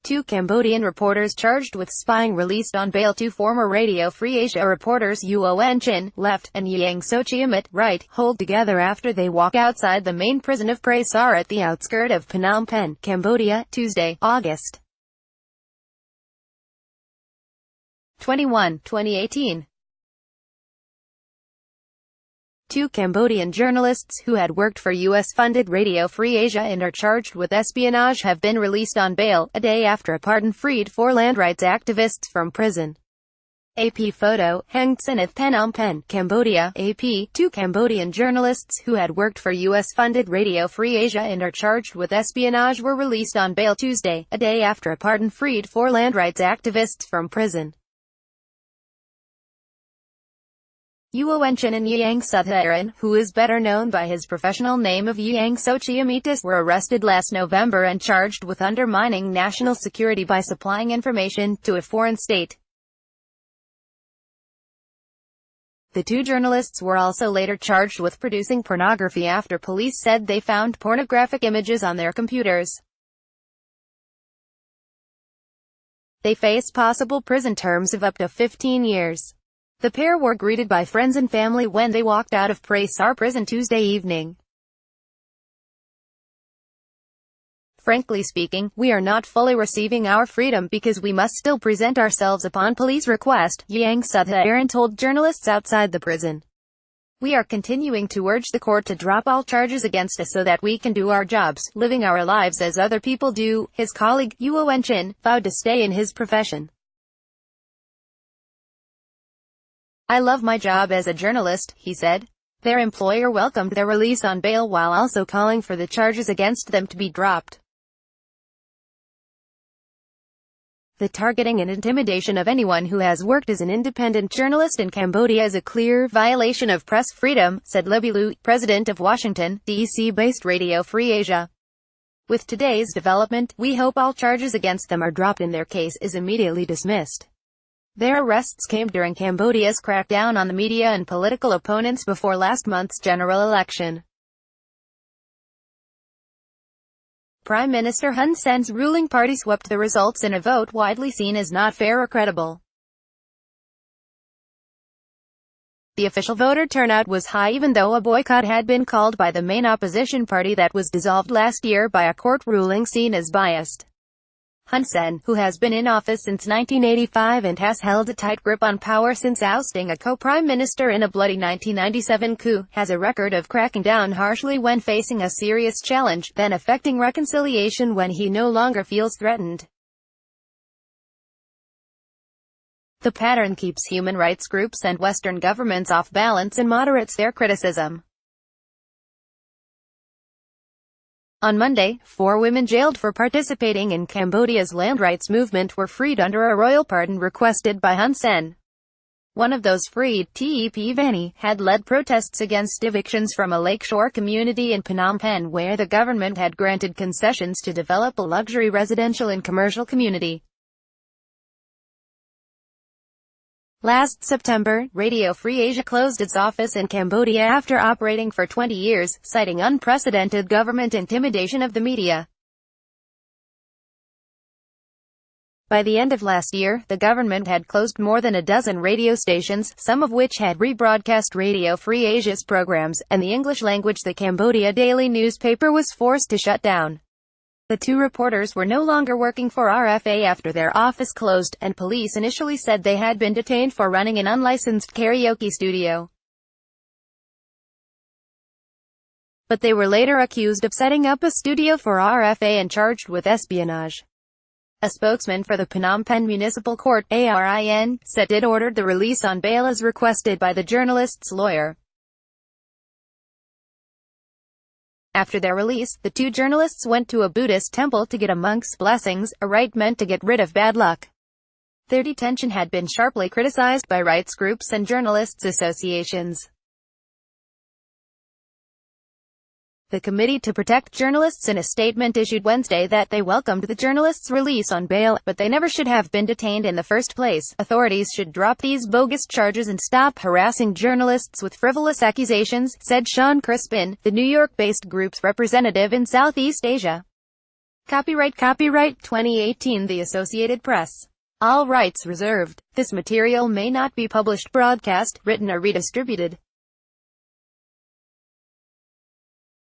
Two Cambodian reporters charged with spying released on bail. Two former Radio Free Asia reporters Yuan Chin, left, and Yang Sochiamit, right, hold together after they walk outside the main prison of Prey Sar at the outskirts of Phnom Penh, Cambodia, Tuesday, August 21, 2018. Two Cambodian journalists who had worked for U.S.-funded Radio Free Asia and are charged with espionage have been released on bail, a day after a pardon freed four land rights activists from prison. AP photo, Hang Sanath, Phnom Penh, Cambodia. AP, two Cambodian journalists who had worked for U.S.-funded Radio Free Asia and are charged with espionage were released on bail Tuesday, a day after a pardon freed four land rights activists from prison. Yuan Chin and Yang Sochiamit, who is better known by his professional name of Yang Sochiamit, were arrested last November and charged with undermining national security by supplying information to a foreign state. The two journalists were also later charged with producing pornography after police said they found pornographic images on their computers. They face possible prison terms of up to 15 years. The pair were greeted by friends and family when they walked out of Prey Sar prison Tuesday evening. Frankly speaking, we are not fully receiving our freedom because we must still present ourselves upon police request, Yang Sochiamit told journalists outside the prison. We are continuing to urge the court to drop all charges against us so that we can do our jobs, living our lives as other people do. His colleague, Yuan Chin, vowed to stay in his profession. I love my job as a journalist, he said. Their employer welcomed their release on bail while also calling for the charges against them to be dropped. The targeting and intimidation of anyone who has worked as an independent journalist in Cambodia is a clear violation of press freedom, said Libby Liu, president of Washington, D.C.-based Radio Free Asia. With today's development, we hope all charges against them are dropped and their case is immediately dismissed. Their arrests came during Cambodia's crackdown on the media and political opponents before last month's general election. Prime Minister Hun Sen's ruling party swept the results in a vote widely seen as not fair or credible. The official voter turnout was high even though a boycott had been called by the main opposition party that was dissolved last year by a court ruling seen as biased. Hun Sen, who has been in office since 1985 and has held a tight grip on power since ousting a co-prime minister in a bloody 1997 coup, has a record of cracking down harshly when facing a serious challenge, then affecting reconciliation when he no longer feels threatened. The pattern keeps human rights groups and Western governments off balance and moderates their criticism. On Monday, 4 women jailed for participating in Cambodia's land rights movement were freed under a royal pardon requested by Hun Sen. One of those freed, Tep Vanny, had led protests against evictions from a lakeshore community in Phnom Penh where the government had granted concessions to develop a luxury residential and commercial community. Last September, Radio Free Asia closed its office in Cambodia after operating for 20 years, citing unprecedented government intimidation of the media. By the end of last year, the government had closed more than a dozen radio stations, some of which had rebroadcast Radio Free Asia's programs, and the English language The Cambodia daily newspaper was forced to shut down. The two reporters were no longer working for RFA after their office closed, and police initially said they had been detained for running an unlicensed karaoke studio. But they were later accused of setting up a studio for RFA and charged with espionage. A spokesman for the Phnom Penh Municipal Court, ARIN, said it ordered the release on bail as requested by the journalist's lawyer. After their release, the two journalists went to a Buddhist temple to get a monk's blessings, a rite meant to get rid of bad luck. Their detention had been sharply criticized by rights groups and journalists' associations. The Committee to Protect Journalists in a statement issued Wednesday that they welcomed the journalists' release on bail, but they never should have been detained in the first place. Authorities should drop these bogus charges and stop harassing journalists with frivolous accusations, said Sean Crispin, the New York-based group's representative in Southeast Asia. Copyright 2018 The Associated Press. All rights reserved. This material may not be published, broadcast, written or redistributed.